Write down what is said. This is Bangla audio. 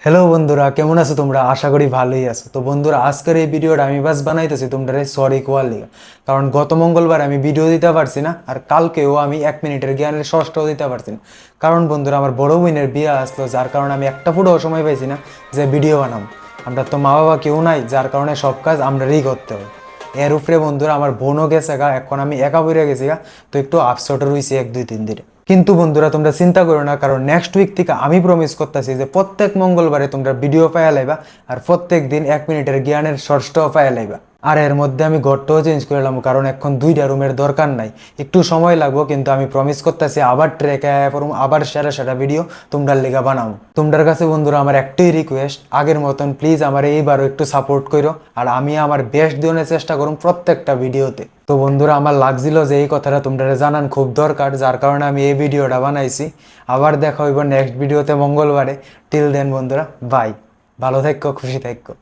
হ্যালো বন্ধুরা, কেমন আছো তোমরা? আশা করি ভালোই আছো। তো বন্ধুরা, আজকের এই ভিডিওটা আমি বাস বানাইতেছি তোমরা সরি কোয়ার লিগা। কারণ গত মঙ্গলবার আমি ভিডিও দিতে পারছি না, আর কালকেও আমি 1 মিনিটের জ্ঞানের ষষ্ঠও দিতে পারছি না। কারণ বন্ধুরা, আমার বড় বোনের বিয়ে আসলো, যার কারণে আমি একটা ফুটও সময় পাইছি না যে ভিডিও বানাম। আমরা তো মা বাবা কেউ নাই, যার কারণে সব কাজ আমরাই করতে হয়। এর উপরে বন্ধুরা আমার বোনও গেছে গা, এখন আমি একা বইরা গেছি গা। তো একটু আপসেট রয়েছি 1 2 3 দিনে। কিন্তু বন্ধুরা তোমরা চিন্তা করো না, কারণ নেক্সট উইক থেকে আমি প্রমিস করতেছি যে প্রত্যেক মঙ্গলবারে তোমরা ভিডিও পাইয়া লাইবা, আর প্রত্যেক দিন 1 মিনিটের জ্ঞানের ষষ্ঠও পাইয়া লাইবা। আর এর মধ্যে আমি ঘরটাও চেঞ্জ করলাম, কারণ এখন 2টা রুমের দরকার নাই। একটু সময় লাগবো, কিন্তু আমি প্রমিস করতেছি আবার ট্রেকে আয়া পড়ুম, আবার সেরা সেরা ভিডিও তোমরার লেগা বানাও। তোমরার কাছে বন্ধুরা আমার একটাই রিকোয়েস্ট, আগের মতন প্লিজ আমার এইবারও একটু সাপোর্ট করো, আর আমি আমার বেস্ট দেওয়ার চেষ্টা করুম প্রত্যেকটা ভিডিওতে। তো বন্ধুরা, আমার লাগছিল যে এই কথাটা তোমরা জানান খুব দরকার, যার কারণে আমি এই ভিডিওটা বানাইছি। আবার দেখা হইব নেক্সট ভিডিওতে মঙ্গলবারে। টিল দেন বন্ধুরা, বাই। ভালো থাকো, খুশি থাকো।